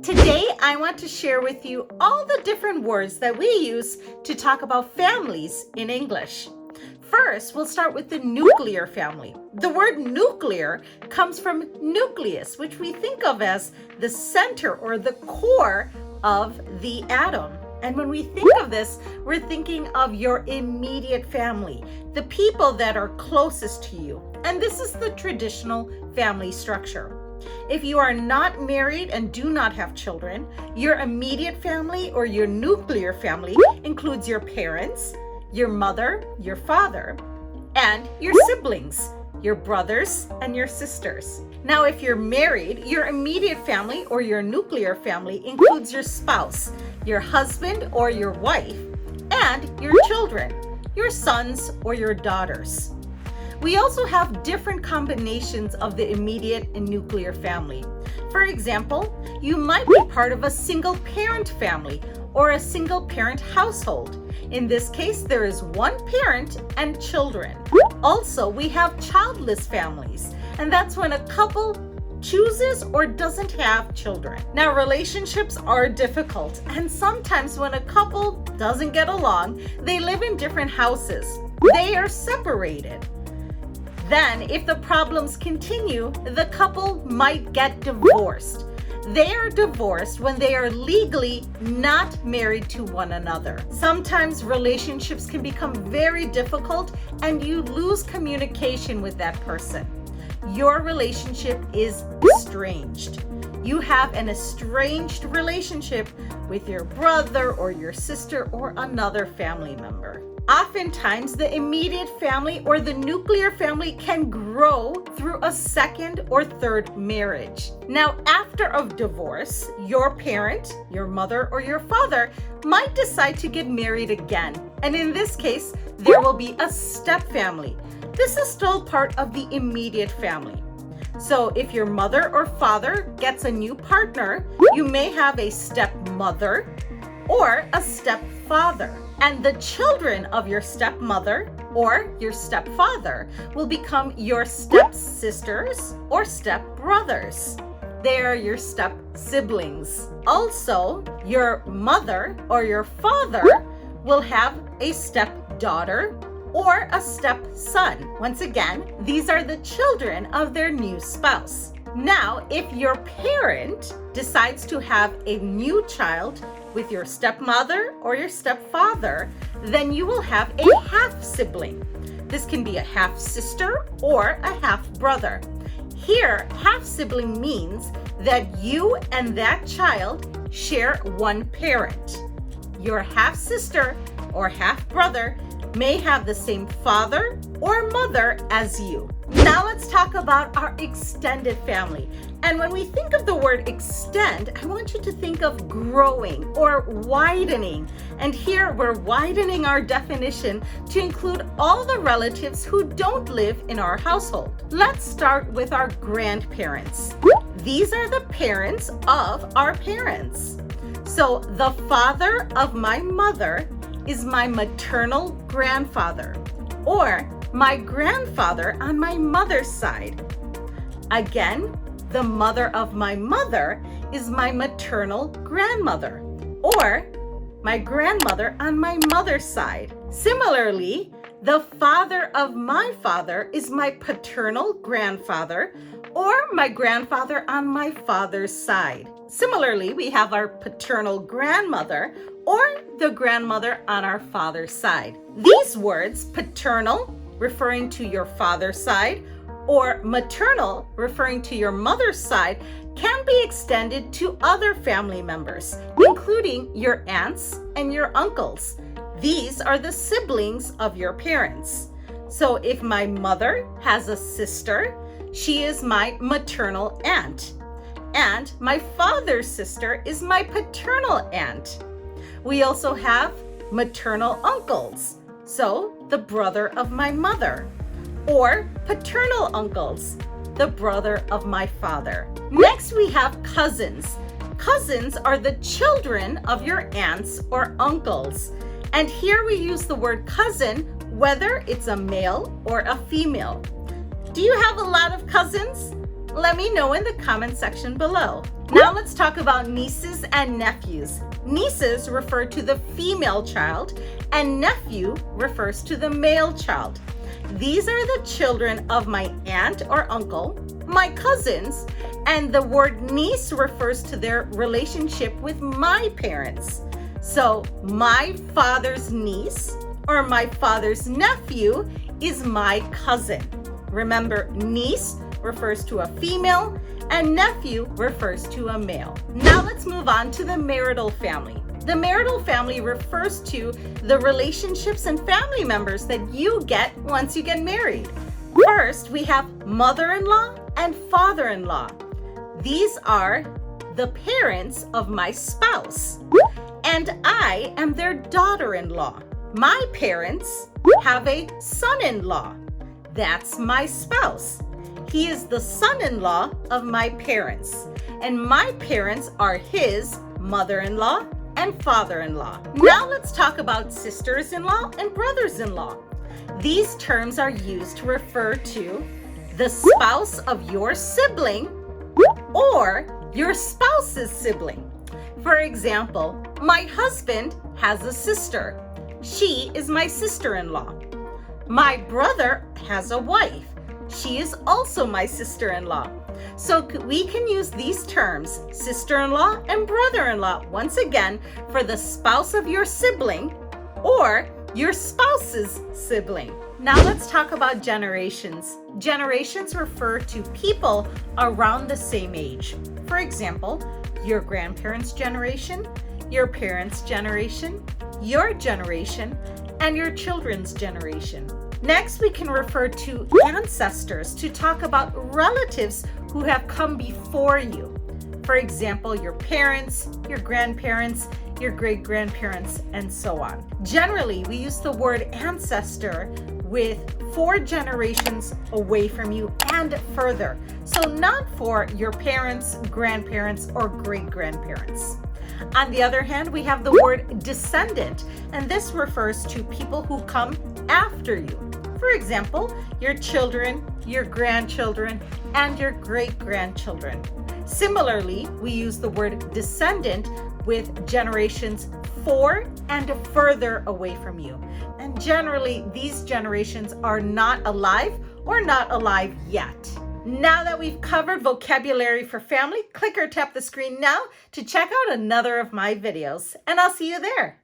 Today, I want to share with you all the different words that we use to talk about families in English. First, we'll start with the nuclear family. The word nuclear comes from nucleus, which we think of as the center or the core of the atom. And when we think of this, we're thinking of your immediate family, the people that are closest to you. And this is the traditional family structure. If you are not married and do not have children, your immediate family or your nuclear family includes your parents, your mother, your father, and your siblings, your brothers and your sisters. Now, if you're married, your immediate family or your nuclear family includes your spouse, your husband or your wife, and your children, your sons or your daughters. We also have different combinations of the immediate and nuclear family. For example, you might be part of a single parent family or a single parent household. In this case, there is one parent and children. Also, we have childless families, and that's when a couple chooses or doesn't have children. Now, relationships are difficult, and sometimes when a couple doesn't get along, they live in different houses. They are separated. Then, if the problems continue, the couple might get divorced. They are divorced when they are legally not married to one another. Sometimes relationships can become very difficult and you lose communication with that person. Your relationship is estranged. You have an estranged relationship with your brother or your sister or another family member. Oftentimes, the immediate family or the nuclear family can grow through a second or third marriage. Now, after a divorce, your parent, your mother, or your father might decide to get married again. And in this case, there will be a step family. This is still part of the immediate family. So if your mother or father gets a new partner, you may have a stepmother or a stepfather. And the children of your stepmother or your stepfather will become your stepsisters or stepbrothers. They are your step siblings. Also, your mother or your father will have a stepdaughter or a stepson. Once again, these are the children of their new spouse. Now, if your parent decides to have a new child with your stepmother or your stepfather, then you will have a half sibling. This can be a half sister or a half brother. Here, half sibling means that you and that child share one parent. Your half sister or half brother may have the same father or mother as you. Now let's talk about our extended family. And when we think of the word extend, I want you to think of growing or widening. And here we're widening our definition to include all the relatives who don't live in our household. Let's start with our grandparents. These are the parents of our parents. So the father of my mother is my maternal grandfather, or my grandfather on my mother's side. Again, the mother of my mother is my maternal grandmother, or my grandmother on my mother's side. Similarly, the father of my father is my paternal grandfather, or my grandfather on my father's side. Similarly, we have our paternal grandmother or the grandmother on our father's side. These words, paternal, referring to your father's side, or maternal, referring to your mother's side, can be extended to other family members, including your aunts and your uncles. These are the siblings of your parents. So if my mother has a sister, she is my maternal aunt. And my father's sister is my paternal aunt. We also have maternal uncles, so the brother of my mother, or paternal uncles, the brother of my father. Next, we have cousins. Cousins are the children of your aunts or uncles. And here we use the word cousin, whether it's a male or a female. Do you have a lot of cousins? Let me know in the comment section below. Now let's talk about nieces and nephews. Nieces refer to the female child and nephew refers to the male child. These are the children of my aunt or uncle, my cousins, and the word niece refers to their relationship with my parents. So my father's niece or my father's nephew is my cousin. Remember, niece refers to a female and nephew refers to a male. Now let's move on to the marital family. The marital family refers to the relationships and family members that you get once you get married. First, we have mother-in-law and father-in-law. These are the parents of my spouse, and I am their daughter-in-law. My parents have a son-in-law. That's my spouse. He is the son-in-law of my parents, and my parents are his mother-in-law and father-in-law. Now let's talk about sisters-in-law and brothers-in-law. These terms are used to refer to the spouse of your sibling or your spouse's sibling. For example, my husband has a sister. She is my sister-in-law. My brother has a wife. She is also my sister-in-law. So we can use these terms, sister-in-law and brother-in-law, once again for the spouse of your sibling or your spouse's sibling. Now let's talk about generations. Generations refer to people around the same age. For example, your grandparents' generation, your parents' generation, your generation, and your children's generation. Next, we can refer to ancestors to talk about relatives who have come before you. For example, your parents, your grandparents, your great-grandparents, and so on. Generally, we use the word ancestor with 4 generations away from you and further. So not for your parents, grandparents, or great-grandparents. On the other hand, we have the word descendant, and this refers to people who come after you. For example, your children, your grandchildren, and your great-grandchildren. Similarly, we use the word descendant with generations 4 and further away from you. And generally, these generations are not alive or not alive yet. Now that we've covered vocabulary for family, click or tap the screen now to check out another of my videos, and I'll see you there.